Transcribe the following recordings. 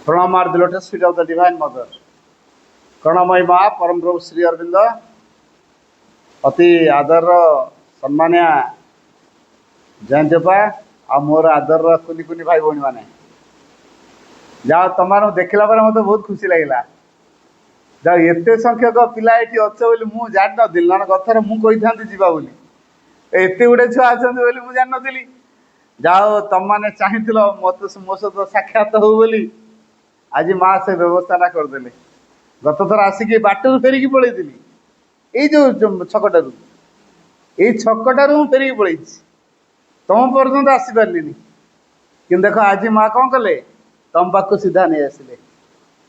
Pranam are the lotus feet of the Divine Mother. Pranamay Ma, Param Prabhu Sri Aurobindo, ଅତି ଆଦରର ସମ୍ମାନୀୟ ଜୟନ୍ତୀପା ଆଉ ମୋର ଆଦରର କୁନି କୁନି ଭାଇ ଭଉଣୀମାନେ, ଯାହା ତମମାନଙ୍କୁ ଦେଖିଲା ପରେ ମୋତେ ବହୁତ ଖୁସି ଲାଗିଲା। ଯାହା ଏତେ ସଂଖ୍ୟକ ପିଲା ଏଠି ଅଛ ବୋଲି ମୁଁ ଜାଣିନଥିଲି, ନହେଲେ କଥାରେ ମୁଁ କହିଥାନ୍ତି ଯିବା ବୋଲି। ଏତେ ଗୁଡ଼େ ଛୁଆ ଅଛନ୍ତି ବୋଲି ମୁଁ ଜାଣିନଥିଲି। ଯାହା ହଉ ତମମାନେ ଚାହିଁଥିଲ ମୋତେ ମୋ ସହିତ ସାକ୍ଷାତ ହଉ ବୋଲି, ଆଜି ମା ସେ ବ୍ୟବସ୍ଥାଟା କରିଦେଲେ। ଗତ ଥର ଆସିକି ବାଟରୁ ଫେରିକି ପଳେଇଥିଲି, ଏଇ ଯେଉଁ ଛକଟାରୁ, ଏଇ ଛକଟାରୁ ମୁଁ ଫେରିକି ପଳେଇଛି, ତମ ପର୍ଯ୍ୟନ୍ତ ଆସିପାରିଲିନି। କିନ୍ତୁ ଦେଖ ଆଜି ମା କ'ଣ କଲେ, ତମ ପାଖକୁ ସିଧା ନେଇ ଆସିଲେ।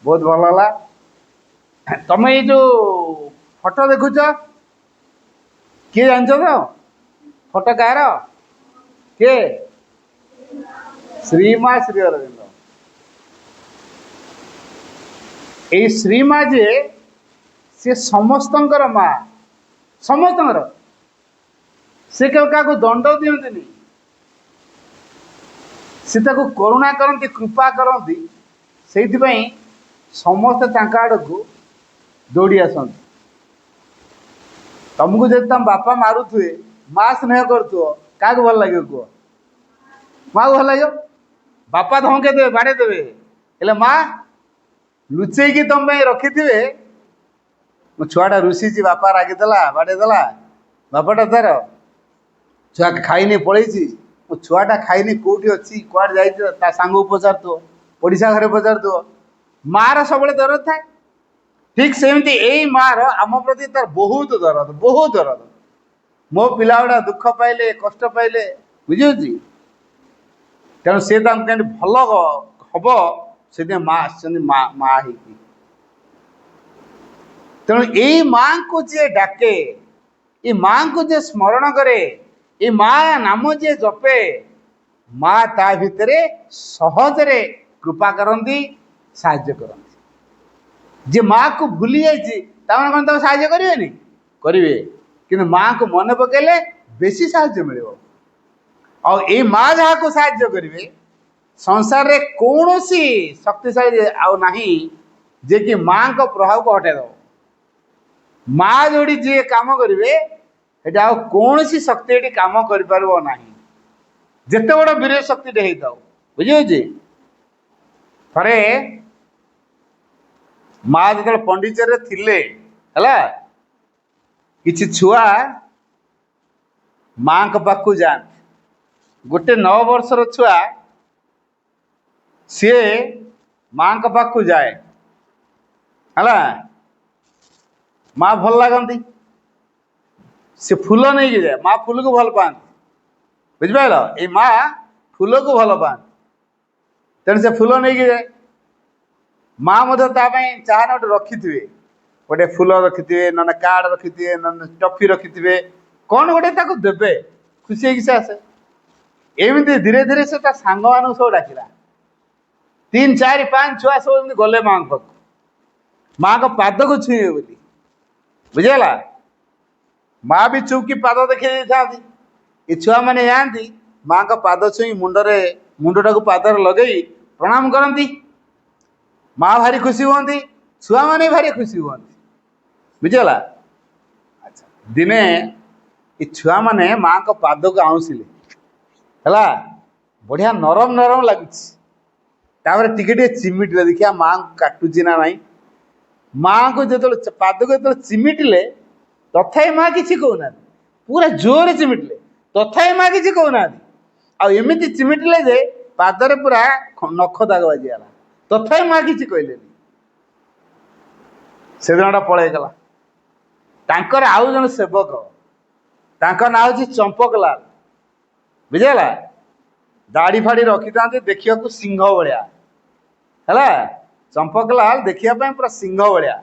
ବହୁତ ଭଲ ହେଲା। ତମେ ଏଇ ଯେଉଁ ଫଟୋ ଦେଖୁଛ, କିଏ ଜାଣିଛ ତ? ଫଟୋ କାହାର? କିଏ? ଶ୍ରୀମା ଶ୍ରୀ ଅରବିନ୍ଦ। এই ଶ୍ରୀମା ଯେ ସେ ସମସ୍ତଙ୍କର ମା, ସମସ୍ତଙ୍କର। ସେ କେବେ କାହାକୁ ଦଣ୍ଡ ଦିଅନ୍ତିନି, ସେ ତାକୁ କରୁଣା କରନ୍ତି, କୃପା କରନ୍ତି। ସେଇଥିପାଇଁ ସମସ୍ତେ ତାଙ୍କ ଆଡ଼କୁ ଦୌଡ଼ି ଆସନ୍ତି। ତମକୁ ଯଦି ତମ ବାପା ମାରୁଥିବେ, ମା ସ୍ନେହ କରୁଥିବ, କାହାକୁ ଭଲ ଲାଗିବ କୁହ? ମାକୁ ଭଲ ଲାଗିବ। ବାପା ଧମକେଇ ଦେବେ, ବାଡ଼େଇ ଦେବେ, ହେଲେ ମା ଲୁଚେଇକି ତମ ପାଇଁ ରଖିଥିବେ। ମୋ ଛୁଆଟା ରୁଷିଛି, ବାପା ରାଗିଦେଲା, ବାଡ଼େଇ ଦେଲା, ବାପାଟା ତାର ଛୁଆ ଖାଇନି ପଳେଇଛି, ମୋ ଛୁଆଟା ଖାଇନି, କେଉଁଠି ଅଛି, କୁଆଡ଼େ ଯାଇଛି, ତା ସାଙ୍ଗକୁ ପଚାରୁଥିବ, ପଡ଼ିଶା ଘରେ ପଚାରୁଥିବ। ମାଆର ସବୁବେଳେ ଦରଦ ଥାଏ। ଠିକ୍ ସେମିତି ଏଇ ମାଆର ଆମ ପ୍ରତି ତାର ବହୁତ ଦରଦ, ବହୁତ ଦରଦ। ମୋ ପିଲା ଗୁଡ଼ା ଦୁଃଖ ପାଇଲେ, କଷ୍ଟ ପାଇଲେ, ବୁଝିହେଉଛି। ତେଣୁ ସେ ତାଙ୍କୁ କେମିତି ଭଲ ହବ, ସେଥିପାଇଁ ମା ଆସିଛନ୍ତି, ମା ହେଇକି। ତେଣୁ ଏଇ ମାଙ୍କୁ ଯିଏ ଡାକେ, ଏ ମାଙ୍କୁ ଯିଏ ସ୍ମରଣ କରେ, ଏ ମା ନାମ ଯିଏ ଜପେ, ମା ତା ଭିତରେ ସହଜରେ କୃପା କରନ୍ତି, ସାହାଯ୍ୟ କରନ୍ତି। ଯିଏ ମାକୁ ଭୁଲି ଯାଇଛି, ତାମାନେ କ'ଣ ତାକୁ ସାହାଯ୍ୟ କରିବେନି? କରିବେ। କିନ୍ତୁ ମାକୁ ମନେ ପକାଇଲେ ବେଶୀ ସାହାଯ୍ୟ ମିଳିବ। ଆଉ ଏଇ ମା ଯାହାକୁ ସାହାଯ୍ୟ କରିବେ, ସଂସାରରେ କୌଣସି ଶକ୍ତିଶାଳୀ ଆଉ ନାହିଁ ଯିଏକି ମାଙ୍କ ପ୍ରଭାବକୁ ହଟାଇଦେବ। ମା ଯୋଉଠି ଯିଏ କାମ କରିବେ, ସେଠି ଆଉ କୌଣସି ଶକ୍ତି ଏଠି କାମ କରିପାରିବ ନାହିଁ, ଯେତେ ବଡ଼ ବୀର ଶକ୍ତିଟେ ହେଇଥାଉ। ବୁଝିହେଉଛି। ଥରେ ମା ଯେତେବେଳେ ପଣ୍ଡିଚେରୀରେ ଥିଲେ, ହେଲା, କିଛି ଛୁଆ ମାଙ୍କ ପାଖକୁ ଯାଆନ୍ତି। ଗୋଟେ 9 ବର୍ଷର ଛୁଆ ସିଏ ମାଙ୍କ ପାଖକୁ ଯାଏ, ହେଲା। ମା ଭଲ ଲାଗନ୍ତି, ସେ ଫୁଲ ନେଇକି ଯାଏ। ମା ଫୁଲକୁ ଭଲ ପାଆନ୍ତି, ବୁଝିପାରିଲ। ଏଇ ମା ଫୁଲକୁ ଭଲ ପାଆନ୍ତି, ତେଣୁ ସେ ଫୁଲ ନେଇକି ଯାଏ। ମା ମଧ୍ୟ ତା ପାଇଁ ଚାହା ଗୋଟେ ରଖିଥିବେ, ଗୋଟେ ଫୁଲ ରଖିଥିବେ, ନହେଲେ କାର୍ଡ଼ ରଖିଥିବେ, ନହେଲେ ଟଫି ରଖିଥିବେ, କ'ଣ ଗୋଟେ ତାକୁ ଦେବେ, ଖୁସି ହେଇକି ସେ ଆସେ। ଏମିତି ଧୀରେ ଧୀରେ ସେ ତା ସାଙ୍ଗମାନଙ୍କୁ ସବୁ ଡାକିଲା। 3, 4, 5 ଛୁଆ ସବୁ ଏମିତି ଗଲେ ମାଙ୍କ ପାଖକୁ, ମାଙ୍କ ପାଦକୁ ଛୁଇଁବେ ବୋଲି, ବୁଝିଗଲା। ମା ବି ଚୁପକି ପାଦ ଦେଖେଇ ଦେଇଥାନ୍ତି। ଏ ଛୁଆମାନେ ଯାଆନ୍ତି, ମାଙ୍କ ପାଦ ଛୁଇଁ ମୁଣ୍ଡଟାକୁ ପାଦରେ ଲଗେଇ ପ୍ରଣାମ କରନ୍ତି। ମା ଭାରି ଖୁସି ହୁଅନ୍ତି, ଛୁଆମାନେ ଭାରି ଖୁସି ହୁଅନ୍ତି, ବୁଝିଗଲା। ଆଚ୍ଛା, ଦିନେ ଏ ଛୁଆମାନେ ମାଙ୍କ ପାଦକୁ ଆଉଁସିଲେ, ହେଲା, ବଢ଼ିଆ ନରମ ନରମ ଲାଗୁଛି। ତାପରେ ଟିକେ ଟିକେ ଚିମିଟିଲେ, ଦେଖିବା ମାଙ୍କୁ କାଟୁଛି ନା ନାହିଁ। ମାଙ୍କୁ ଯେତେବେଳେ ପାଦକୁ ଯେତେବେଳେ ଚିମିଟିଲେ, तथापि माँ किसी कहूना पूरा जोर चिमिटिले तथापि माँ किसी कहूना आमती चिमिटिले जे पादरे पूरा नख दाग बाजिगला तथापि माँ किसी कहले से दिनटा पलैगला तांकर आउ जन सेवक तांका ना हूँ चंपकलाल बुझेगा दाढ़ी फाड़ी रखी था देखा सिंह भाया है चंपकलाल देखा पूरा सिंह भाया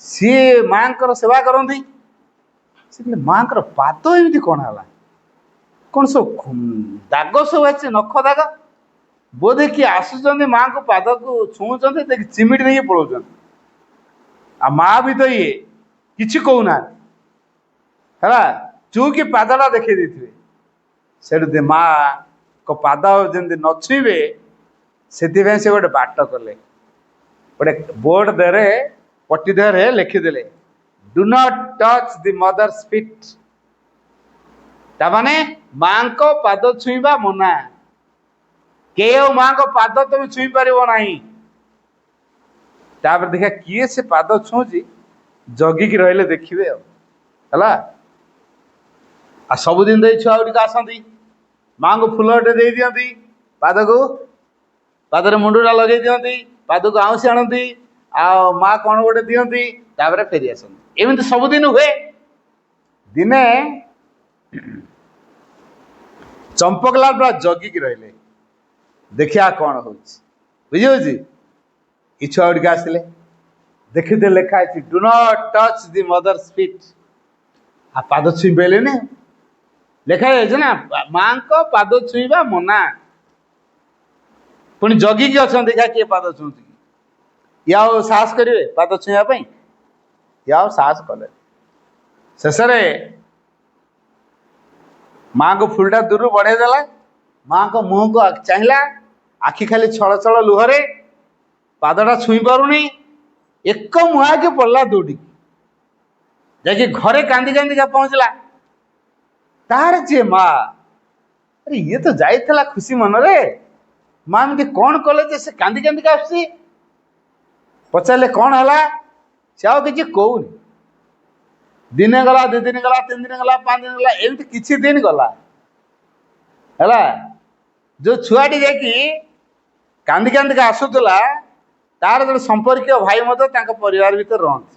सी माँ सेवा करती माँ पाद एमती कौन है कौन सब दाग सब अच्छे नख दाग बोधे किए आसुच्च माँ को पाद को छुँच चिमिटी देखिए पलाऊँ आ माँ भी तो ये किसी कहूना है चूकी पादटा देखी देते से माँ को पाद जमी न छुईबे से गोटे बाट कले गोटे बोर्ड देहरे पट्टी देहरे लिखिदे do not touch the mother's feet ताने माँ को पाद छुईबा मना के माँ को पाद तुम छुई पार नहीं तापर देखा किए से पाद छुँची जगिकी रहिले देखिए है आ सबुदिन छुआ गुड़िक आसती माँ को फूलटे दे दिखती पाद को पादरे मुंडा लगे दिखती पाद को आउसी आणती आ माँ कौन गोटे दिखती तापर फेरी आसती एमती सबुदिन हुए दिने चंपकलाल पूरा जगिकी रहिले देखिया कौन हो बुझे छुआ गुड़िक आसिले देखिदे लिखाई do not touch the mother's feet आ पाद छुई पारे लिखाई ना माँ को पाद छुईबा मना पुणी जगिकी अच्छा देखा किए पाद छुँच या साहस करेंगे पाद छुईवाई या साहस कले शेष माँ को फुलटा दूर बढ़ेदेला माँ को मुह को चाहिला आखि खाली छल छल लुहरे पादटा छुई पारुनी एक मुहा के पड़ला दौड़ी जाकि घरे कांदी कांदी का पहुँचला तार जे माँ अरे ये तो जाइला खुशी मन रे माँ एमती कौन कले से कांदी कांदी का आसी पचारे कौन है से आ कि कहूनी दिने गला 2 दिन गला 3 दिन गला 5 दिन गला एमती किछि दिन गला है जो छुआटी जाकि कांदी कांदी का आसूला तार जो संपर्क भाई मत परिवार भीतर रहते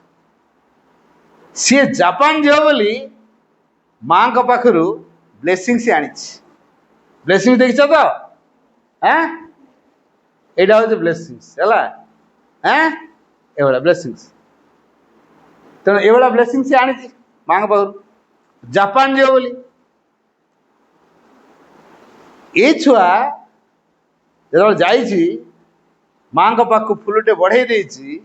सी जापान झील बोली माँ को पाखु ब्लेसिंग सी आनी ब्लेसिंग देखिछ तो हाँ यहाँ हूँ ब्लेसिंग्स है ये ब्लेसिंग्स तेणु ये ब्लेसिंग सी आनी माँ को पाखु जापान झील बोली ये छुआ जो जाइए माँ को पाख फुलटे बढ़े देती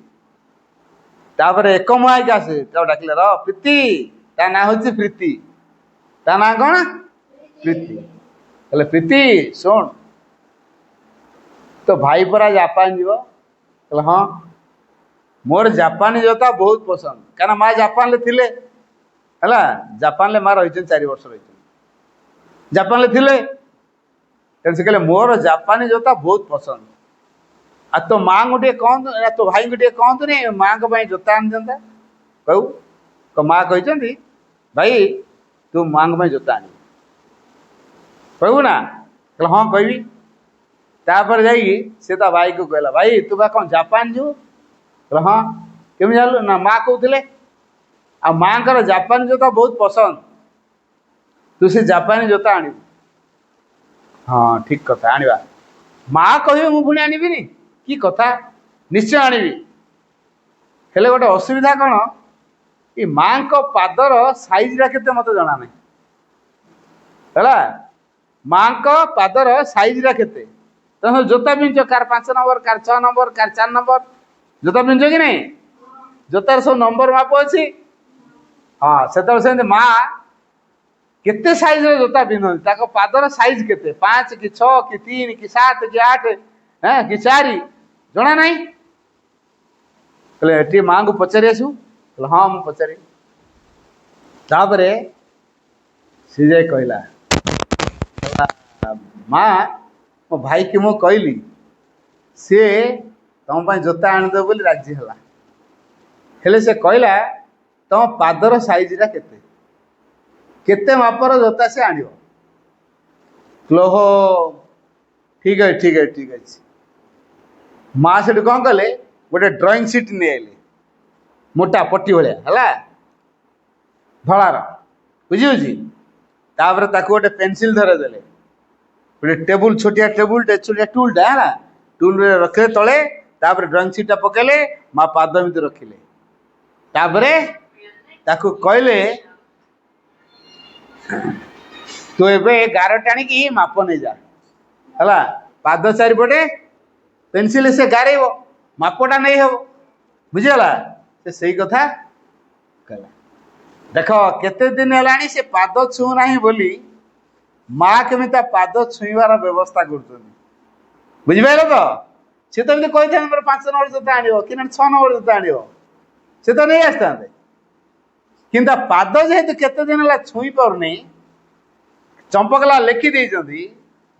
तापर एक मुहाई आसे डाकिले र प्रीति ता ना हूँ प्रीति ता ना कौन प्रीति बोले प्रीति शुण तो भाई परा जापान जीव बोले हाँ मोर जापानी जोता बहुत पसंद क्या माँ जापान थे है जापान माँ रही 4 वर्ष रही जापान थे से कहले मोर जापानी जोता बहुत पसंद आ तो माँ को कहतु तो भाई को कहतु नहीं माँ को जोता आनी दिंता कहू तो माँ कहते भाई तू माँ को जोता आनी कहू ना कहले हाँ कहबी तापर जा भाई को कहला भाई तू बा कौन जापान जो कहले हाँ केमी जानलु ना माँ कहते आ माँ का जापानी जोता बहुत पसंद तू से जापानी जोता आनी हाँ ठीक कथा आनिबा माँ कहे मु पुणी आनबी कि कथा निश्चय आनबी हेले गोटे असुविधा कौन ये माँ को पादर साइजटा केते मत जना नहीं है माँ को पादर साइजटा केते तुम जोता pinch car 5 number car 6 number car 4 number जोता पिंच कि नहीं जोतार सब नंबर माप अच्छी हाँ से माँ केते साइज जोता पिंधती पादर साइज केते 5 कि 6 कि 3 कि 7 कि 8 है कि 4 जना नहीं कहले माँ को पचारि आसू हाँ मुझे पचारि तापर सी जाए कहला माँ मो भाई कि मु कहली सी तुम जोता आनीदेव बोली राजी है हेले से कहला तुम पादर साइजटा केते केते मापर जोता से आण क्लोह ठीक है ठीक है ठीक अच्छे माँ से कौन कले गोटे ड्रॉइंग सीट नहीं आइले मोटा पट्टी भाया है धलार बुझी तापर ताको गोटे पेनसिल धरदेले गोटे टेबुल छोटिया टेबुल छोटिया टूलटा है टूल रखिले तले तापर ड्रॉइंग सीटा पकेले माँ पाद एमती रखिले तापर ताको कहले तू एबे गार टाणी माप नहीं जा है पाद चारिपटे पेनसिल से गारेब मापटा नहीं हम बुझीगला से सही कथा कहला देख केते दिन है से पाद छू ना बोली माँ केमी पाद छुईबार व्यवस्था कर बुझिपार तो सी तो कही मोर 5 नंबर जोता आण कि 6 नंबर जोता आण से तो नहीं आसता कि पाद जेहेतु केते दिन है छुई पारनी चंपकला लिखि देइछंती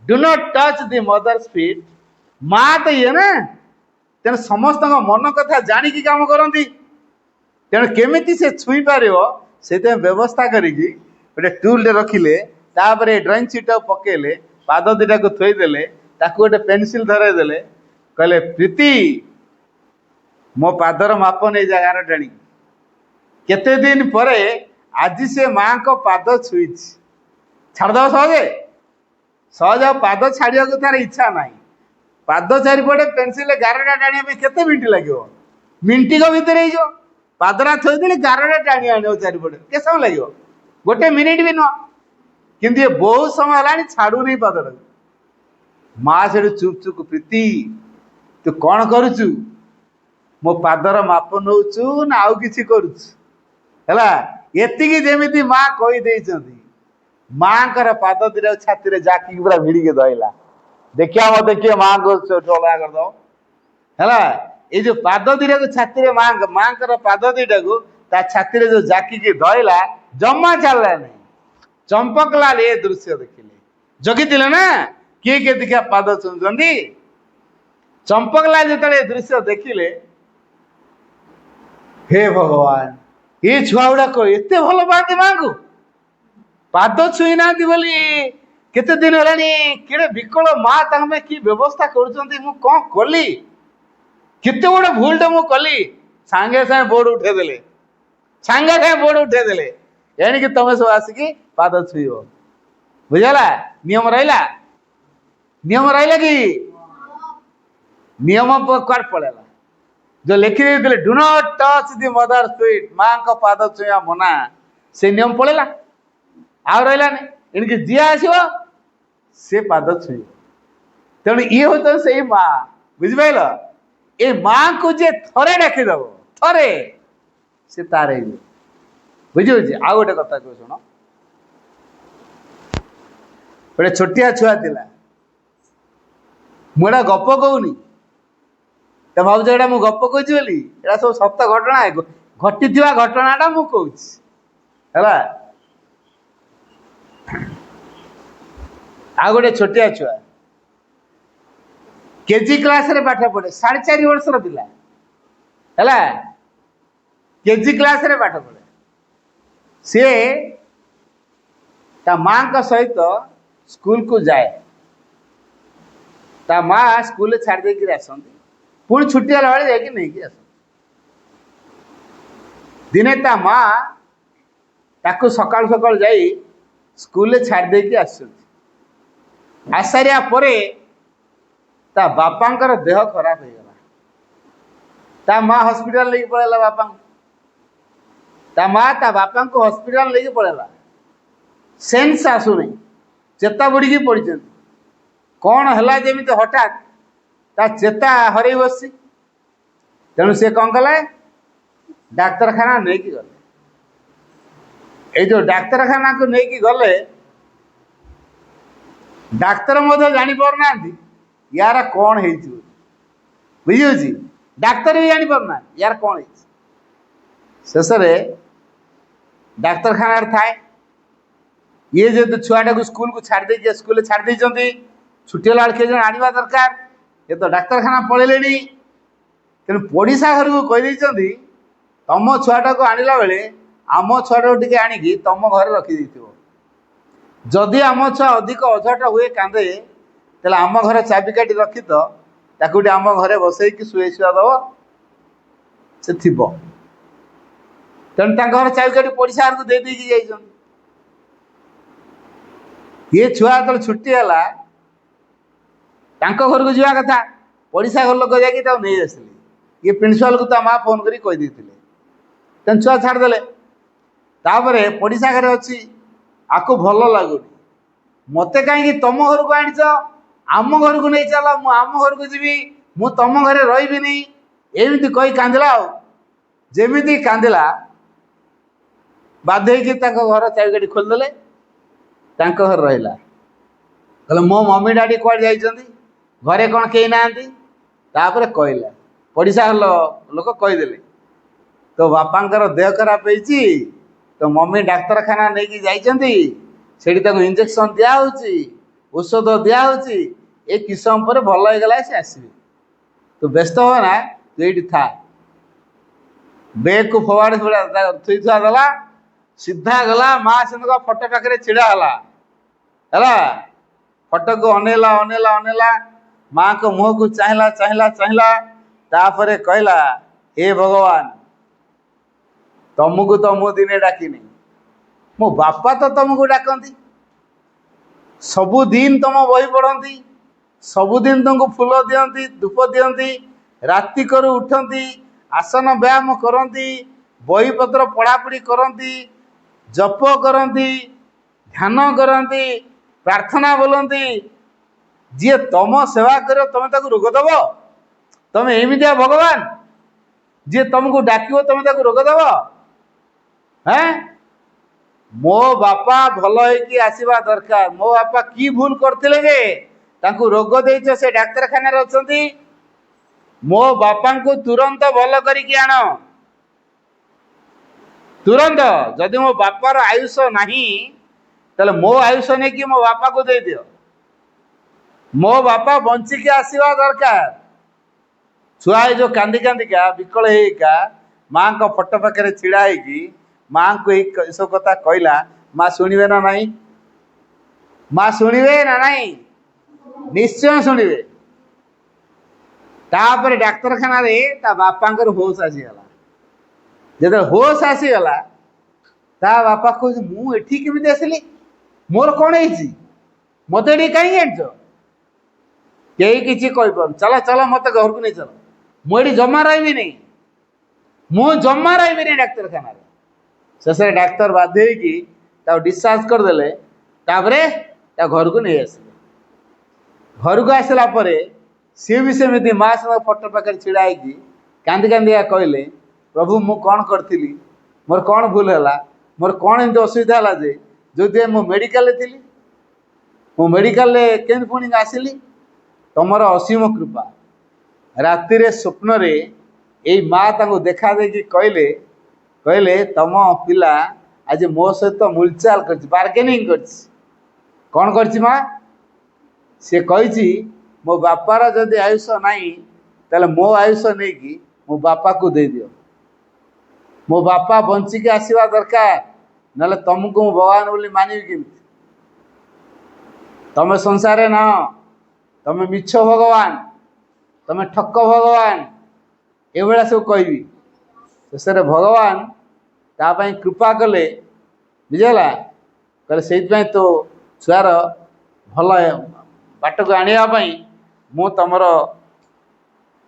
do not touch the mother's feet माँ तो ये ना तेणु समस्त मन कथा जाणिकी काम करती तेणु केमी से छुई पार से व्यवस्था करिकी गोटे टूल रखिले तापर ड्रॉइंग सीट पकेले पाद दुटा को थोईदेले ताकू गोटे पेनसिल धरदेले कहले प्रीति मो पादर माप नहीं जा गार टाणी केते दिन पर आज से माँ को पाद छुई छाड़द सहजे सहज पाद छाड़ा को तार इच्छा ना पाद चारिपटे पेनसिल गारटा टाणी केते मिनिट लगे मिनिटिक भितर हो पादरा थोईदे गारटा टाणी आण चारिपटे के समय लगे गोटे मिनिट भी नुह कि ये बहुत समय है छाड़ू नहीं पादटा माँ से चुप चुप प्रीति तू कौन करुचु मो पादर माप नौचु ना आउ किसी करुला एतिकी जेमिति माँ कही माँ कर पाद दिटा छाती जाकी पूरा भिड़िके धरला देखिया मत किए माँ को टोला करद है ये जो पाद दुटा को छाती माँ कर पाद दुटा को छाती जो जाकी धरला जमा चलला नहीं चंपकलाल ये दृश्य देखिले जगी ना किए किए देखिया पाद छुंचंती चंपकलाल जो दृश्य देखिले हे भगवान ये छुआ गुड़ाक एत भल पाती माँ को पाद छुई ना बोली केते दिन है केड़े विकल माँ तमें कि व्यवस्था कौन कली केते बड़े भूलटे मु कली सांगे सांगे बोर्ड उठेदेले सांगे सांगे बोर्ड उठेदेले एणिक तुम सब आसिकी पाद छुईब बुझला नियम रहा कि नियम कट पड़ेगा जो लिखि देते do not touch the mother feet माँ को पाद छुआ मना से नियम पड़ेगा आउ रहा एणिक जी आसो से पाद छुई तेणु ये हूँ से माँ बुझिपाल ये माँ को जे थरे डाकिदेव थरे से तार बुझे आउ गोटे कथा कह शुण गोटे छोटिया छुआ थिला मुझे गप कहूनी तो भावुच एटा मु गप कहूँ बोली एटा सब सत घटना घटी घटनाटा मु कहूँ है आ गोटे छोटिया छुआ केजी क्लास रे पाठ पढ़े 4.5 वर्षर पिला है केजी क्लास रे पाठ पढ़े सी ता माँ का सहित स्कूल को जाए ता माँ स्कूल छाड़ देकर आसती पुणी छुट्टी वाला बेले जाकि नहीं आस दिने ता माँ ताकू सकाल सकाल जाई स्कूल छाड़ देकर आसारिया परे ता बापांकर देह खराब हो गला ता माँ हॉस्पिटल लेके पड़ेला बापा ता माँ ता बापा को हॉस्पिटल लेके पड़ेला सेन्स आसु नहीं चेता बुड़ी पड़ी कौन है जमी हठात ता चेता हर बसी तेणु से कौन कला डाक्तरखाना नहीं गले ये जो डाक्तरखाना को नहीं गले डाक्तर जानी पारना यार कौन है बुझी डाक्तर भी जानी पारना यार कौन है शेष डाक्तरखाना थाए ये जो छुआटा को स्कूल को छाड़ दे स्कूल छाड़ दे छुट्टी वाला किए जन आने दरकार ये तो डाक्तरखाना पलैले तेणु पड़िशा घर को कही तुम छुआटा को आणला बेले आम छुआ टे आणिकी तुम घर रखी जदि आम छुआ अधिक अझट हुए कांदे तेल आम घर चाबिकाठी रखी तो ताकू आम घरे बसैकी शुए शुआ दब से थी तेणु घर चाबिकाठी पड़िशा को दे देकी जाइछन ये छुआ जो छुट्टी है घर को जावा कथा पड़िशा घर लोक जाकि नहीं आसिले ये प्रिंसिपाल को माँ फोन कर कही तेन छुआ छाड़दे तापर पड़िशा घर अच्छी आपको भल लगुनि मत कहीं तुम घर को आनीच आम घर को नहीं चल मु आम घर को जी मु तुम घरे रही एमती कही कांदिला जमी कांदिला बाध्य घर चाबिकाठी खोलदेले घर रहा कहले मो मम्मी डैडी कौन जा घरे कौन कहीं ना कहला पड़िशा लोक कहीदेले तो बापांकर देह खराब होती तो मम्मी डाक्तरखाना नहीं जाती इंजेक्शन दिया औषध दिया ये कि समय पर भल हो गला से आसवे तो व्यस्त हो ना तू ये था बेग को फोवाड़ थुई थुआ देला सीधा गला माँ से फोटो पाखे छिड़ा है फोटो को अनेला अनेला अनेला माँ को मुँह को चाहला चाहला चाहला तापर कहला हे भगवान तुमको तो मु दिने डाकिनी मो बापा तो तुमको डाकती सबुदिन तुम बही पढ़ती सबुदिन तुमको फूल दियंती धूप दियंती राति करू उठती आसन व्यायाम करती बही पत्र पढ़ापढ़ी करती जप करती ध्यान करती प्रार्थना बोलती जी तुम सेवा कर तुम ताको रोग दब तुम एमतिया भगवान जी तुमको डाकिव तुम ताको रोग दब हैं मो बापा भल होइकी आसीबा दरकार मो बापा की भूल करथिले जे तांको रोग देइछ से डाक्तरखाना रे अछंती मो बापा को तुरंत भल करिकी आण तुरंत जदि मो बापार आयुष नहीं ताले मो आयुष नहीं कि मो बापा को दे दियो मो बापा बंचिकी आसीबा दरकार छुआ जो कांदी कांदिका विकल हेका माँ को फोटो पाखे छिड़ा होगी माँ को ये सब कथा कहला माँ शुणवे ना नहीं माँ शुणवे ना नहीं निश्चय शुणवे तापर डाक्तरखाना रे ता बापांकर होश आसीगला जब होश आसीगला ता बापा कह मु एठी केमिति आसिली मोर कौन है मत ये कहीं आनच कई किसी कहीपर चल चल मत घर को नहीं चल मुझे जमा रही नहीं मु जमा रही नहीं डाक्तरखाना शेष डाक्तर बाध्य हो डिस्चार्ज करदे घर को नहीं आस घर को आसला सी भी सेमती माँ से फोटो पाखे छिड़ा कांदी कांदी कहले प्रभु मु कौन करी मोर कौन भूल है मोर कौन एमती असुविधा है जे जो मु मेडिकल थी मु मेडिकल के पुणी आसली तुमर असीम कृपा राति रे स्वप्न रे यही माँ ताको देखा देकी कहले कहले तुम पिला आज मो सहित मूलचाल कर बार्गेनिंग कौन कर माँ सी कही मो बापार जदि आयुष नहीं ताले मो आयुष नहीं कि मो बापा को दे दियो मो बापा बंचिकी आसवा दरकार ना तुमको मु भगवान बोली मानवी केमती तुम संसार ना तुम मिछ भगवान तुम ठक भगवान ये सब कहबी शेष भगवान तापाई कृपा कले बुझेगा कहले से तो छुआर भल बाट को आने मु तुमर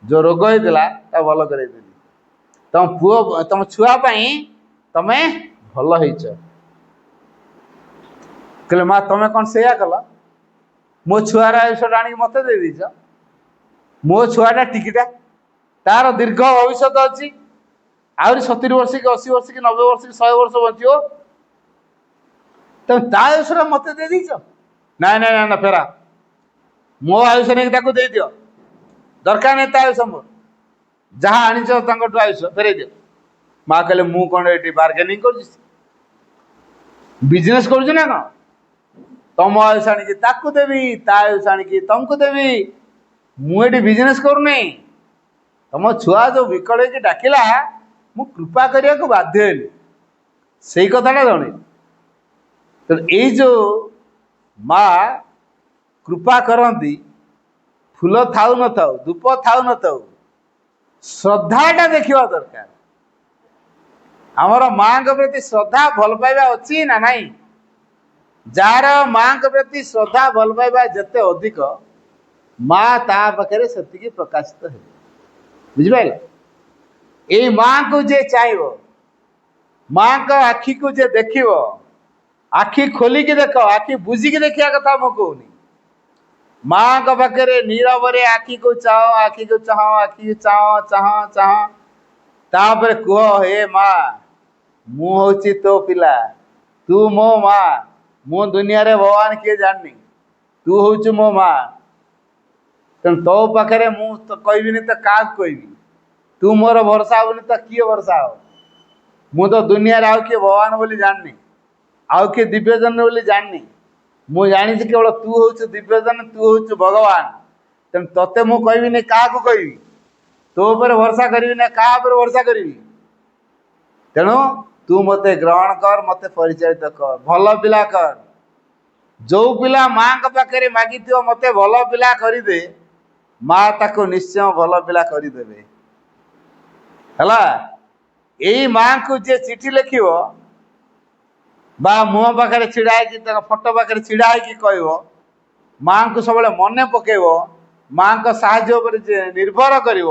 जो रोग होता भल कर तुम पुओ तुम छुआपाई तमें भल कहले माँ तुम कौन से कल मो छुआर आयुष आनिक मत दे दीच मो छुआटा टिकिटा तार दीर्घ भविष्य अच्छी आहरी 70 वर्ष कि 80 वर्ष कि 90 वर्ष कि 100 वर्ष बचो तुम ता आयुष मत दे दीच ना ना ना फेरा मो आयुष नहीं दे दियो दरकार नहीं आयुष मोर जहाँ आनीच आयुष फेरे दियो माँ कहले मु कौन ये बार्गेनिंग कर बिजनेस कर ना कौन तुम आयुष आनिकी ताकू देवी ता आयुष आनिकी तुमको देवी मुझे बिजनेस करूनी तुम छुआ जो विकल डाकिला मु कृपा करने को बाध्य ସେଇ କଥାଟା ଜଣେ। ତେଣୁ ଏଇ ଯୋଉ ମା କୃପା କରନ୍ତି, ଫୁଲ ଥାଉ ନଥାଉ, ଧୂପ ଥାଉ ନଥାଉ, ଶ୍ରଦ୍ଧାଟା ଦେଖିବା ଦରକାର। ଆମର ମାଙ୍କ ପ୍ରତି ଶ୍ରଦ୍ଧା ଭଲ ପାଇବା ଅଛି ନା ନାହିଁ? ଯାହାର ମାଙ୍କ ପ୍ରତି ଶ୍ରଦ୍ଧା ଭଲ ପାଇବା ଯେତେ ଅଧିକ, ମା ତା ପାଖରେ ସେତିକି ପ୍ରକାଶିତ ହେବେ। ବୁଝିପାରିଲ? ଏଇ ମାଙ୍କୁ ଯିଏ ଚାହିଁବ, ମାଙ୍କ ଆଖିକୁ ଯିଏ ଦେଖିବ, ଆଖି ଖୋଲିକି ଦେଖ, ଆଖି ବୁଝିକି ଦେଖିବା କଥା ମୁଁ କହୁନି। ମାଙ୍କ ପାଖରେ ନୀରବରେ ଆଖିକୁ ଚାହଁ, ଆଖିକୁ ଚାହଁ, ଆଖିକୁ ଚାହଁ ଚାହଁ ଚାହଁ, ତାପରେ କୁହ, ହେ ମା, ମୁଁ ହଉଛି ତୋ ପିଲା, ତୁ ମୋ ମା, ମୁଁ ଦୁନିଆରେ ଭଗବାନ କିଏ ଜାଣିନି, ତୁ ହଉଛୁ ମୋ ମା। ତେଣୁ ତୋ ପାଖରେ ମୁଁ ତ କହିବିନି ତ କାହାକୁ କହିବି? ତୁ ମୋର ଭରସା ହବୁନି ତ କିଏ ଭରସା ହବ? ମୁଁ ତ ଦୁନିଆରେ ଆଉ କିଏ ଭଗବାନ ବୋଲି ଜାଣିନି, ଆଉ କିଏ ଦିବ୍ୟଜନ ବୋଲି ଜାଣିନି। ମୁଁ ଜାଣିଛି କେବଳ ତୁ ହଉଛୁ ଦିବ୍ୟଜନ, ତୁ ହଉଛୁ ଭଗବାନ। ତେଣୁ ତତେ ମୁଁ କହିବିନି, କାହାକୁ କହିବି? ତୋ ଉପରେ ଭରସା କରିବି ନା କାହା ଉପରେ ଭରସା କରିବି? ତେଣୁ ତୁ ମତେ ଗ୍ରହଣ କର, ମତେ ପରିଚାଳିତ କର, ଭଲ ପିଲା କର। ଯୋଉ ପିଲା ମାଙ୍କ ପାଖରେ ମାଗିଥିବ ମତେ ଭଲ ପିଲା କରିଦେ, ମା ତାକୁ ନିଶ୍ଚୟ ଭଲ ପିଲା କରିଦେବେ। ହେଲା? ଏଇ ମାଙ୍କୁ ଯିଏ ଚିଠି ଲେଖିବ ବା ମୁହଁ ପାଖରେ ଛିଡା ହେଇକି, ତାଙ୍କ ଫଟୋ ପାଖରେ ଛିଡା ହେଇକି କହିବ, ମାଙ୍କୁ ସବୁବେଳେ ମନେ ପକେଇବ, ମାଙ୍କ ସାହାଯ୍ୟ ଉପରେ ଯିଏ ନିର୍ଭର କରିବ,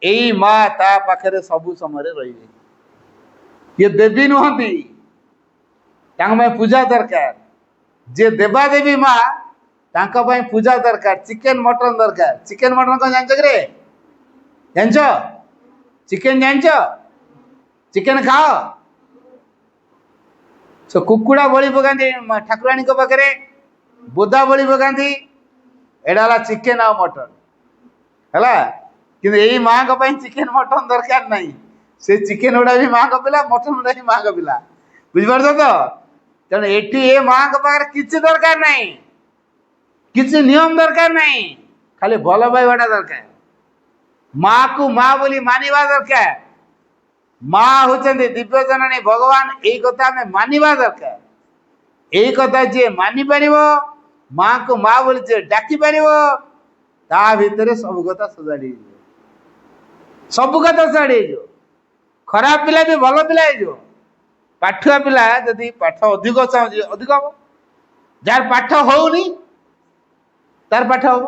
ଏଇ ମା ତା ପାଖରେ ସବୁ ସମୟରେ ରହିବେ। ଇଏ ଦେବୀ ନୁହନ୍ତି, ତାଙ୍କ ପାଇଁ ପୂଜା ଦରକାର। ଯିଏ ଦେବାଦେବୀ ମା, ତାଙ୍କ ପାଇଁ ପୂଜା ଦରକାର, ଚିକେନ ମଟନ ଦରକାର। ଚିକେନ ମଟନ କଣ ଜାଣିଛ କି ରେ? ଜାଣିଛ? ଚିକେନ ଜାଣିଛ? ଚିକେନ ଖାଅ? କୁକୁଡ଼ା ବଳି ପକାନ୍ତି ଠାକୁରାଣୀଙ୍କ ପାଖରେ, ବୋଦା ବଳି ପକାନ୍ତି। ଏଇଟା ହେଲା ଚିକେନ ଆଉ ମଟନ। ହେଲା? କିନ୍ତୁ ଏଇ ମାଙ୍କ ପାଇଁ ଚିକେନ ମଟନ ଦରକାର ନାହିଁ। ସେ ଚିକେନ ଗୁଡା ବି ମାଙ୍କ ପିଲା, ମଟନ ଗୁଡା ବି ମାଙ୍କ ପିଲା। ବୁଝିପାରୁଛ ତ? ତେଣୁ ଏଠି ଏ ମାଙ୍କ ପାଖରେ କିଛି ଦରକାର ନାହିଁ, କିଛି ନିୟମ ଦରକାର ନାହିଁ, ଖାଲି ଭଲ ପାଇବାଟା ଦରକାର। ମାକୁ ମା ବୋଲି ମାନିବା ଦରକାର। ମା ହଉଛନ୍ତି ଦିବ୍ୟଜନନୀ ଭଗବାନ, ଏଇ କଥା ଆମେ ମାନିବା ଦରକାର। ଏଇ କଥା ଯିଏ ମାନିପାରିବ, ମାକୁ ମା ବୋଲି ଯିଏ ଡାକି ପାରିବ, ତା ଭିତରେ ସବୁ କଥା ସଜାଡି ହେଇଯିବ। ସବୁ କଥା ସଜାଡି ହେଇଯିବ। ଖରାପ ପିଲା ବି ଭଲ ପିଲା ହେଇଯିବ। ପାଠୁଆ ପିଲା ଯଦି ପାଠ ଅଧିକ ଚାହୁଁଛି, ଅଧିକ ହବ। ଯାହାର ପାଠ ହଉନି, ତାର ପାଠ ହବ।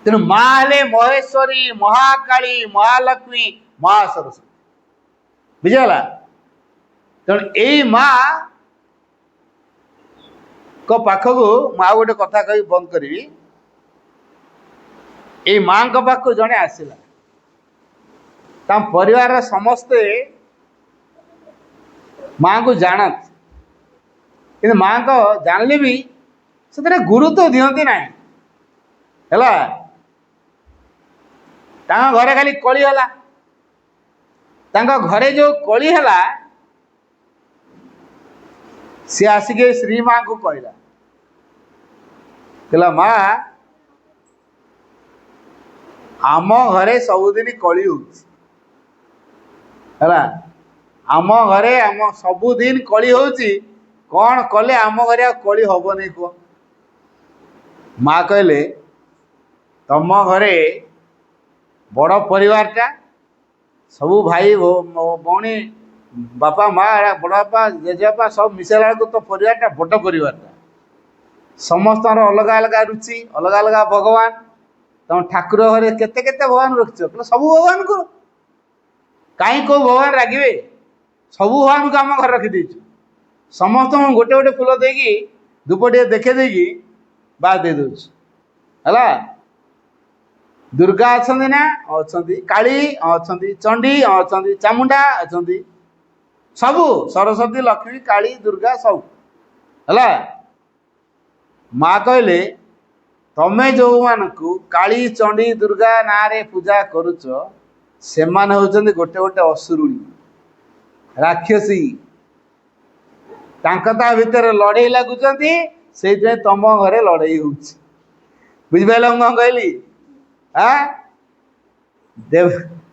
ତେଣୁ ମା ହେଲେ ମହେଶ୍ୱରୀ, ମହାକାଳୀ, ମହାଲକ୍ଷ୍ମୀ, ମହା ସରସ୍ୱତୀ। ବୁଝିଗଲା? ତେଣୁ ଏଇ ମା ପାଖକୁ ମୁଁ ଆଉ ଗୋଟେ କଥା କହି ବନ୍ଦ କରିବି। ଏଇ ମାଙ୍କ ପାଖକୁ ଜଣେ ଆସିଲା, ତାଙ୍କ ପରିବାରର ସମସ୍ତେ ମାଙ୍କୁ ଜାଣନ୍ତି, କିନ୍ତୁ ମାଙ୍କ ଜାଣିଲେ ବି ସେଥିରେ ଗୁରୁତ୍ୱ ଦିଅନ୍ତି ନାହିଁ। ହେଲା? ତାଙ୍କ ଘରେ ଖାଲି କଳି ହେଲା। ତାଙ୍କ ଘରେ ଯୋଉ କଳି ହେଲା, ସିଏ ଆସିକି ଶ୍ରୀ ମାଙ୍କୁ କହିଲା, ମା, ଆମ ଘରେ ସବୁଦିନ କଳି ହଉଛି। ହେଲା? ଆମ ଘରେ ସବୁଦିନ କଳି ହଉଛି, କଣ କଲେ ଆମ ଘରେ ଆଉ କଳି ହବନି କୁହ? ମା କହିଲେ, ତମ ଘରେ ବଡ଼ ପରିବାରଟା, ସବୁ ଭାଇ ଭଉଣୀ, ବାପା ମା, ବଡ଼ ବାପା, ଜେଜେବାପା ସବୁ ମିଶାଇଲା ବେଳକୁ ତ ପରିବାରଟା ବଡ଼ ପରିବାରଟା। ସମସ୍ତଙ୍କର ଅଲଗା ଅଲଗା ରୁଚି, ଅଲଗା ଅଲଗା ଭଗବାନ। ତମ ଠାକୁର ଘରେ କେତେ କେତେ ଭଗବାନ ରଖିଛ? ସବୁ ଭଗବାନଙ୍କୁ କାହିଁ କୋଉ ଭଗବାନ ରାଗିବେ? ସବୁ ଭଗବାନଙ୍କୁ ଆମ ଘରେ ରଖିଦେଇଛୁ। ସମସ୍ତଙ୍କୁ ଗୋଟେ ଗୋଟେ ଫୁଲ ଦେଇକି, ଧୂପ ଟିକେ ଦେଖେଇ ଦେଇକି ବାଦ ଦେଇ ଦଉଛୁ। ହେଲା? ଦୁର୍ଗା ଅଛନ୍ତି ନା? ଅଛନ୍ତି। କାଳୀ ଅଛନ୍ତି, ଚଣ୍ଡୀ ଅଛନ୍ତି, ଚାମୁଣ୍ଡା ଅଛନ୍ତି, ସବୁ ସରସ୍ୱତୀ, ଲକ୍ଷ୍ମୀ, କାଳୀ, ଦୁର୍ଗା ସବୁ। ହେଲା? ମା କହିଲେ, ତମେ ଯୋଉମାନଙ୍କୁ କାଳୀ, ଚଣ୍ଡୀ, ଦୁର୍ଗା ନାଁରେ ପୂଜା କରୁଛ, ସେମାନେ ହଉଛନ୍ତି ଗୋଟେ ଗୋଟେ ଅସୁରୁଣୀ, ରାକ୍ଷସୀ। ତାଙ୍କ ତା ଭିତରେ ଲଢେଇ ଲାଗୁଛନ୍ତି, ସେଇଥିପାଇଁ ତମ ଘରେ ଲଢେଇ ହଉଛି। ବୁଝିପାରିଲ ମୁଁ କଣ କହିଲି?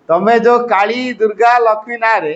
ତମେ ଯୋଉ କାଳୀ, ଦୁର୍ଗା, ଲକ୍ଷ୍ମୀ ନାଁରେ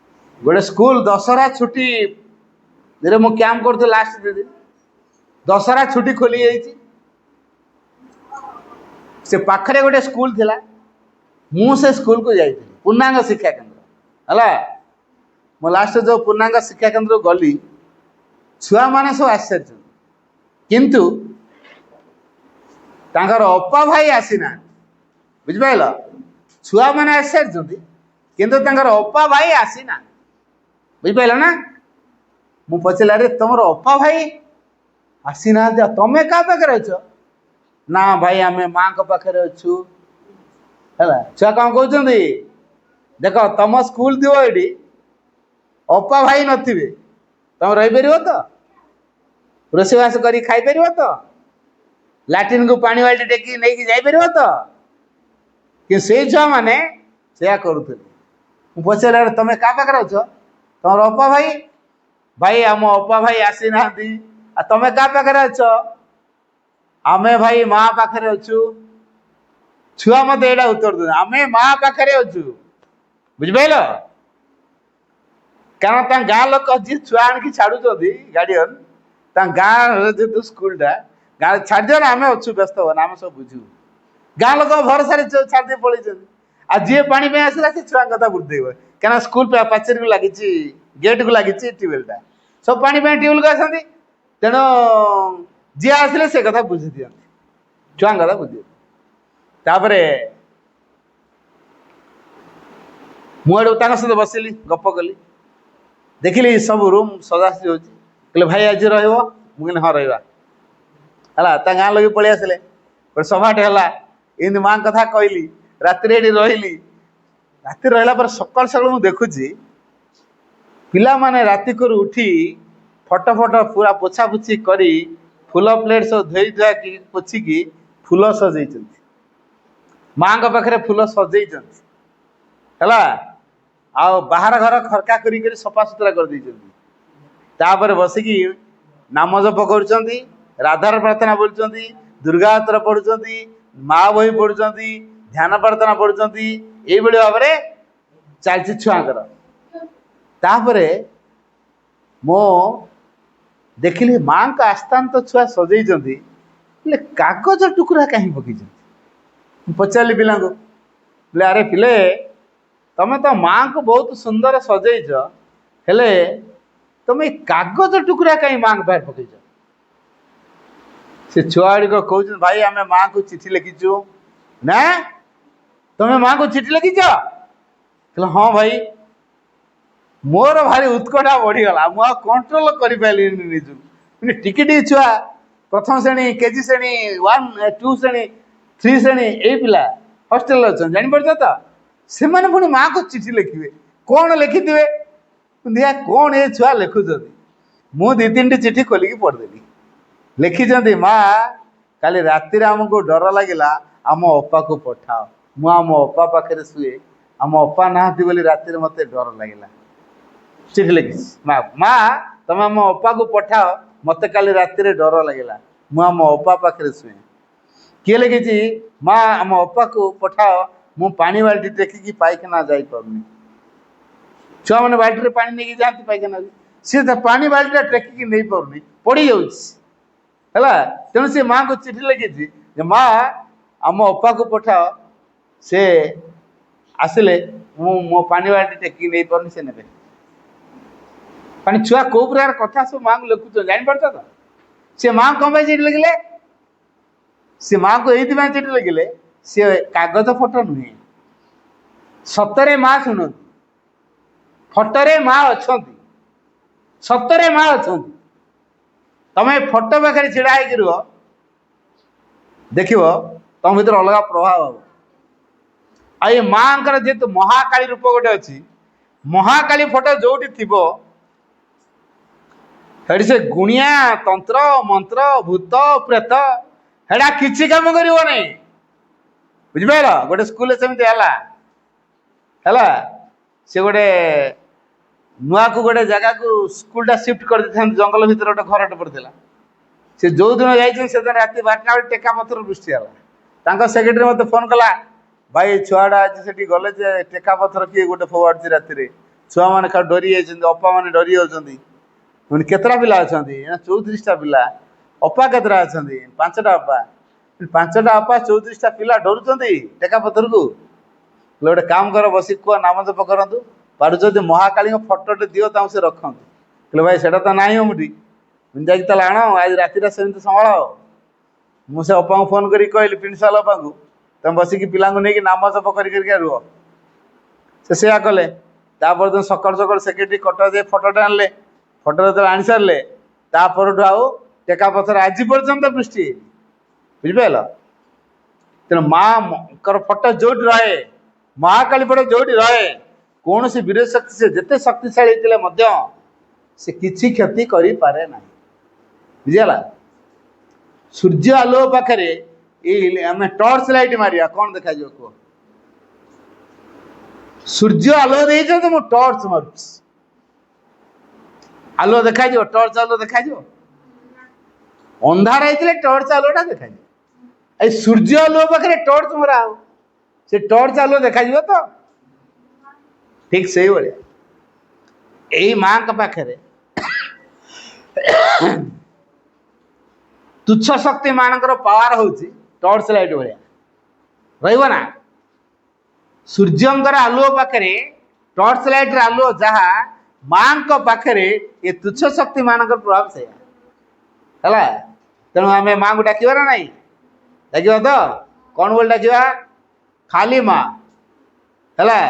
गोटे स्कूल दशहरा छुट्टी रे मु कैंप करते लास्ट दिन दशहरा छुट्टी खोली जाइए से पाखरे गोटे स्कूल थिला मु से स्कूल को जाइए पूर्णांग शिक्षा केन्द्र है मो लास्ट जो पूर्णांग शिक्षा केन्द्र गली छुआ माने सब आश्चर्य किंतु तांकर अप्पा भाई आसीना बुझिपाइल छुआ माने आश्चर्य किंतु तांकर अप्पा भाई आसीना बुझिपाइल ना मु पचारे अरे तुम अप्पा भाई आसीना तमें क्या पाखे अच्छ ना भाई आम माँ पाखे अच्छु है छुआ कौन कहते देख तुम स्कूल दिव ये अप्पा भाई नथिबे तुम रहीपर तो रोषेईवास कर खाईपर तो लाट्रिन को पानी बाल्टी टेकी नहीं जापर तो कि से छुआ मैंने से करुले मुझे पचारे तुम क्या पाखे अच्छ तुम अप्पा भाई भाई आम अप्पा भाई आसी ना तुम क्या पाखे अच्छ आमे भाई माँ पाखे अच्छु छुआ मत एटा उत्तर दे आमे माँ पाखे अच्छु बुझिपाइल कारण गाँ लोक जी छुआ आणिक छाड़ुं गार्डियन गाँ जेहतु स्कूलटा गाँव छाड़ दियो ना आम अच्छु व्यस्त हो आम सब बुझू गाँ लोक भरोसा छाड़ी पलि आ जी पानी पे आसला से छुआ कथा बुझेब क्या स्कूल पाचेरी को लगी गेट को लगी ट्यूबवेलटा सब पानी ट्यूबवेल को आसती तेणु जी आसिले से कथा बुझी दिखती छुआ कथा बुझे तापर मुझे सहित बसिली गप कली देखिली सब रूम सजासजी हो कहले भाई आज रुझे हाँ रहा है गाँ लगे पलि आसिले गोटे सभाटे है एमती माँ कथा कहली राति ये रही राति रहा सकाल सकाल मुझे देखुची पिला माने राति को उठी फटो फटो पूरा पोछा पोछी करी फूल प्लेट सब धोई धुआ कि पोछिकी फूल सजई माँ पाखे फूल सजई है आ बाहर घर खरका कर सफा सुतरा कर तापर बसिकी नाम जप कर राधार प्रार्थना पढ़ुं दुर्गा स्तर पढ़ुं माँ बही पढ़ुं ध्यान प्रार्थना पढ़ुं ये भाव में चलती छुआंकर तापर मो देखिली माँ का आस्थान तो छुआ सजई कागज टुकुरा कहीं पकई पचारि पिला बोले अरे पिले तमें तो माँ को बहुत सुंदर सजईच हेले तुम कागज टुकुरा कहीं माँ के पार पकईच से छुआड़ी को कहते भाई आम माँ को चिठी लिखीचु ना तुम्हें माँ को चिठी लिखीच हाँ भाई मोर भारी उत्कटा बढ़ीगला मुझे कंट्रोल कर निजु टिके छुआ प्रथम श्रेणी केजी श्रेणी 1 2 श्रेणी 3 श्रेणी ये पिला हॉस्टेल अच्छा जापर तो से पुणी माँ को चिठी लिखे कौन लिखिथे दिया कौन ये छुआ लिखुं मु 2-3 चिठी खोलिकी पढ़देली लिखिं माँ काली राति आमको डर लगिला आम अप्पा को पठाओ मु आम अप्पा पाखे शुए आम अप्पा नहांती बोली राति मत डर लगिला चिठी लिखी माँ तुम आम अप्पा को पठाओ मत काली राति डर लगिला मु आम अप्पा पाखे शुए किए लिखी माँ आम अप्पा को पठाओ मु पानी बाल्टी टेकिकी पाइखाना जापरनी छुआ मैंने बाल्टी पा नहीं जाती पाइखाना सी पानी बाल्टी टेकिकी नहीं पारनी पड़ी जाऊला तेणु से माँ को चिठी लिखी माँ आम अप्पा को पठाओ से आसिले मो पानी बाल्टी टेकिकी नहीं पारनी से ने पानी छुआ कौ प्रकार कथा सब माँ को लिखुच जापर तो सी माँ कौन चिठी लिखिले सी माँ को ये चिठी लिखिले सी कागज फोटो नुहे सतरे माँ शुणु फोटोरे माँ अच्छा सतरे माँ अच्छा तमें फोटो पाखे छिड़ा हो देख तुम भर अलग प्रभाव हम आ ये माँ जेहेतु महाकाली रूप गोटे अच्छी महाकाली फोटो जो थी से गुणिया तंत्र मंत्र भूत प्रेत हेड़ा किसी काम कर बुझिपार गोटे स्कूल सेमती है सी गोटे नुआ को गोटे जगह को स्कूलटा शिफ्ट कर जंगल भितर गोटे घरटे पड़ता से जो दिन जाते रात 12टा बेले टेका पथर बृष्टि है सेक्रेटरी मत फोन कला भाई छुआटा आज से गले टेका पथर किए गोटे फोवाड़ी राति छुआ मैंने खाली डरी जाइए अप्पा मैंने डरी जाऊँगी पुणी केतटा पिला अच्छा 34टा पिला अप्पा केतटा अच्छा 5टा अप्पा 5टा अप्पा 34टा पिला डरुंच टेका पथर को गोटे काम कर बस कुआ नाम जप करूँ पार्ज महाकाली फटोटे दियो से रखते कहले भाई सेटा तो नहीं मुझे जा आण आज राति सेमती संभाल मुझे अप्पा को फोन करी कहली प्रिंसिपाल अप्पा को तुम बसिक पिला नहीं नाम जप कर रुह से कले तापर दिन सकाल सकाल सेक्रेटरी कटक जाए फटोटे आनले फटो जो आनी सारे तापर आउ टेका पथर आज पर्यंत पृष्टि बुझिपाल तेणु माँ फटो जो रहे महाकाली फटो जो रहे कौन सी वीर शक्ति से जिते शक्तिशाली से किसी क्षति करें ना बुझीगला सूर्य आलो पाखे आम टर्च लाइट मारिया कौन देखा कह सूर्य आलो दे टर्च मार आलो देखा टर्च आलो देखा अंधार होते टर्च आलोटा देखा सूर्य आलो पाखे टर्च मरा हो से टर्च आलो देखा तो ठीक से भाया यही माँ का पाखे तुच्छ शक्ति मानकर पावर हूँ टर्च लाइट भाया रहा सूर्यंकर आलुओ पाखे टर्च लाइट आलुओ जहा माँ पाखे ये तुच्छ शक्ति मान प्रभाव से है तेणु आम माँ को डाक ना डाक तो कौन बोल डाक खाली माँ है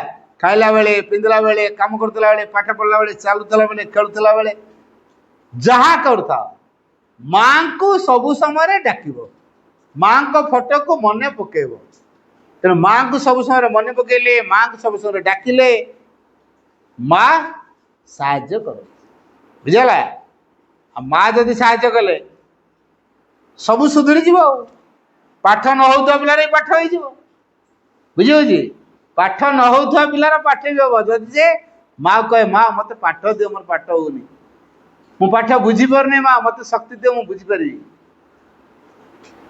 खाइला बेले पिंधला बेले काम करला बेले पाठ पढ़ला बेले चलुला बेले खेलुला बेले जहाँ करता माँ को सबु समय डाक माँ को फोटो को मन पकेब तेणु माँ को सब समय मन पकेले माँ को सब समय डाकिले माँ साहाय्य कर बुझेगा माँ जदि साहाय्य कले सब सुधरी जीव पाठ न होता पिलार पाठ हो बुझे पाठ न होता पिलार पाठ भी हम जदि जे माँ कहे माँ मत पाठ दियो मोर पाठ होनी मु पाठ बुझी पारनी माँ मत शक्ति दियो मु बुझी पारि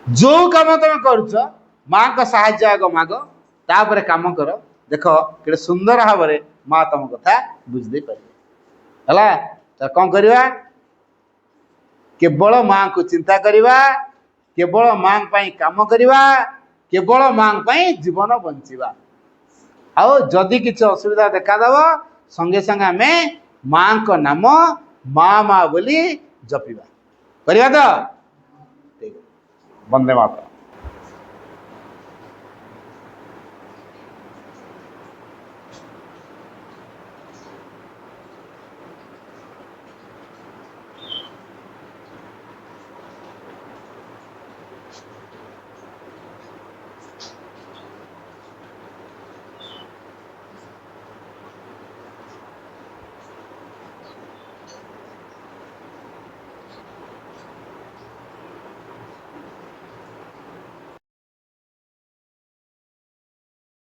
जो काम तुम करुच माँ का साहाय्य आग माग तापर काम कर देख कि सुंदर भाव में माँ तुम कथा बुझे पारे है तो कौन करवा केवल माँ को चिंता करवा केवल माँ काम करवा केवल माँ जीवन बंचवा आओ जदि किसी असुविधा देखादेव संगे संगे आम माँ को नाम माँ माँ बोली जपिबा करवा तो वंदे मातरम।